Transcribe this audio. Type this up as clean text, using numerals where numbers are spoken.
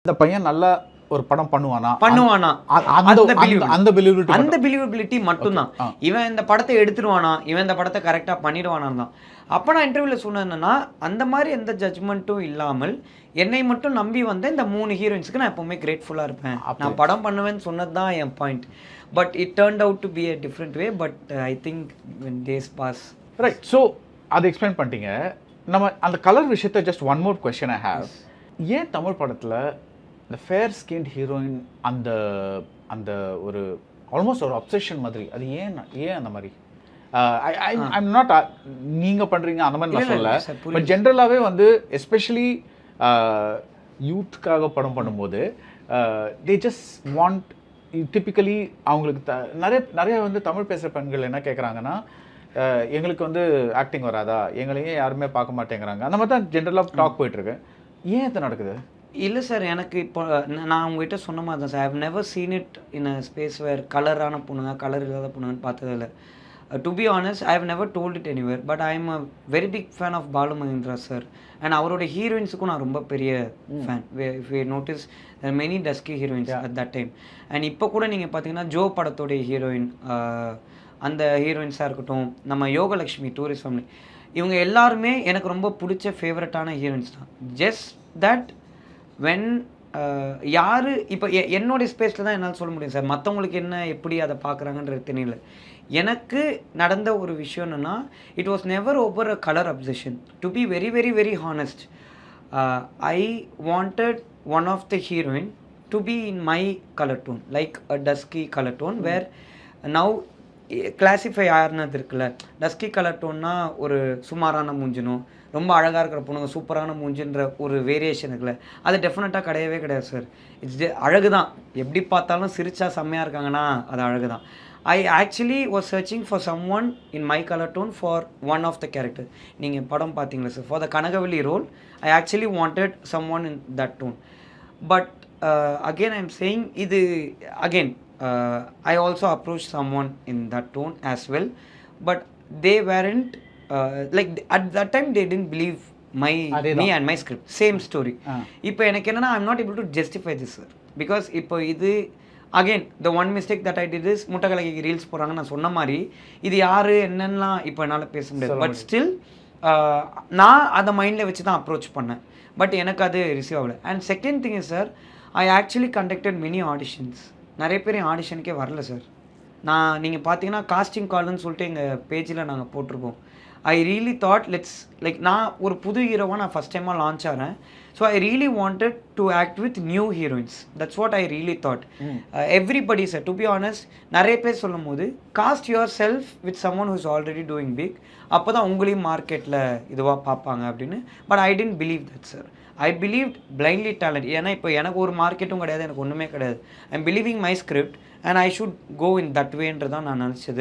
இந்த பையன் நல்லா ஒரு படம் பண்ணுவானா அந்த பிலீவபிலிட்டி மட்டும்தான். இவன் இந்த படத்தை எடுத்துருவானா, இவன் இந்த படத்தை கரெக்டா பண்ணிடுவானான் தான். அப்போ நான் இன்டர்வியூல சொன்னது என்னன்னா, அந்த மாதிரி எந்த ஜட்ஜ்மெண்ட்டும் இல்லாமல் என்னை மட்டும் நம்பி வந்த இந்த 3 ஹீரோயின்ஸ்க்கு நான் எப்பவுமே கிரேட்ஃபுல்லா இருப்பேன். நான் படம் பண்ணுவேன்னு சொன்னது தான் என் பாயிண்ட். But it turned out to be a different way. But I think when days pass. Right. So அதை எக்ஸ்பிளைன் பண்ணிட்டீங்க. நம்ம அந்த கலர் விஷயத்தை just one more question I have. ஏன் தமிழ் படத்தில் இந்த ஃபேர் ஸ்கின்ட் ஹீரோயின் அந்த அந்த ஒரு ஆல்மோஸ்ட் ஒரு அப்சஷன் மாதிரி, அது ஏன் அந்த மாதிரி? ஐம் நாட் நீங்கள் பண்ணுறீங்க அந்த மாதிரி நான் சொல்ல, பட் ஜென்ரலாகவே வந்து எஸ்பெஷலி யூத்துக்காக படம் பண்ணும்போது தே ஜஸ்ட் வாண்ட் டிப்பிக்கலி அவங்களுக்கு நிறைய வந்து தமிழ் பேசுகிற பெண்கள் என்ன கேட்குறாங்கன்னா, எங்களுக்கு வந்து ஆக்டிங் வராதா, எங்களையும் யாருமே பார்க்க மாட்டேங்கிறாங்க, அந்த மாதிரி தான் ஜென்ரலாக டாக் போயிட்டுருக்கு. ஏன் இது நடக்குது? இல்லை சார், எனக்கு இப்போ நான் உங்ககிட்ட சொன்ன மாதிரி தான் sir. I have never seen it in a space where கலரான பொண்ணுங்க கலர் இல்லாத பொண்ணுங்கன்னு பார்த்ததில்ல. To be honest, I have never told it anywhere. But I am a very big fan of Balu Mahendra sir. And அவரோட ஹீரோயின்ஸுக்கும் நான் ரொம்ப பெரிய fan. If you notice many dusky heroines at that time. And இப்போ கூட நீங்கள் பார்த்தீங்கன்னா ஜோ படத்தோடைய ஹீரோயின், அந்த ஹீரோயின்ஸாக இருக்கட்டும், நம்ம யோகலக்ஷ்மி டூரிஸ்ட் ஃபேமிலி, இவங்க எல்லாருமே எனக்கு ரொம்ப பிடிச்ச ஃபேவரட்டான ஹீரோயின்ஸ் தான். ஜஸ்ட் தட் வென் யார் இப்போ என்னோடய ஸ்பேஸில் தான் என்னால் சொல்ல முடியும் சார். மற்றவங்களுக்கு என்ன எப்படி அதை பார்க்குறாங்கன்றது தெரியல. எனக்கு நடந்த ஒரு விஷயம் என்னென்னா, it was never over a colour obsession. To be very very very honest, I wanted one of the heroine to be in my colour tone, like a dusky colour tone, where now classify ஆறுனது இருக்குல்ல. Dusky colour டோன்னா ஒரு சுமாரான மூஞ்சினும், ரொம்ப அழகாக இருக்கிற பொண்ணுங்க சூப்பரான மூஞ்சின்ற ஒரு வேரியேஷன் இருக்குல்ல, அது டெஃபினட்டாக கிடையவே கிடையாது சார். இட்ஸ் அழகு தான். எப்படி பார்த்தாலும் சிரிச்சா செம்மையாக இருக்காங்கன்னா அது அழகு தான். I actually was searching for someone in my colour tone for one of the character. நீங்கள் படம் பார்த்தீங்களா sir, for the Kanakavalli role I actually wanted someone in that tone. But again I am saying இது again I also approached someone in that tone as well, but they weren't like at that time they didn't believe me and my script. Same story. இப்போ எனக்கு என்னன்னா, I'm not able to justify this sir, because இப்போ இது again the one mistake that I did is முட்டகலைக்கு reels போகிறாங்க நான் சொன்ன மாதிரி, இது யார் என்னென்னலாம் இப்போ என்னால் பேச முடியாது. பட் ஸ்டில் நான் அதை மைண்டில் வச்சு தான் அப்ரோச் பண்ணேன். பட் எனக்கு அது ரிசீவ் ஆகலை. And second thing is sir, I actually conducted many auditions. நிறைய பேர் என் ஆடிஷனுக்கே வரல சார். நீங்கள் பார்த்தீங்கன்னா காஸ்டிங் கால்னு சொல்லிட்டு எங்கள் பேஜில் நாங்கள் போட்டிருக்கோம். ஐ ரியலி தாட் லைக் நான் ஒரு புது ஹீரோவாக நான் ஃபஸ்ட் டைமாக லான்ச் ஆகிறேன். So I really wanted to act with new heroines. That's what I really thought. Everybody sir, to be honest, நிறைய பேர் சொல்லும் போது cast yourself with someone who is already doing big, அப்போ தான் உங்களையும் மார்க்கெட்டில் இதுவாக பார்ப்பாங்க அப்படின்னு. But I didn't believe that sir. I believed blindly talent. ஏன்னா இப்போ எனக்கு ஒரு மார்க்கெட்டும் கிடையாது, எனக்கு ஒன்றுமே கிடையாது. I am believing my script and I should go in that வேன்றதான் நான் நினச்சது.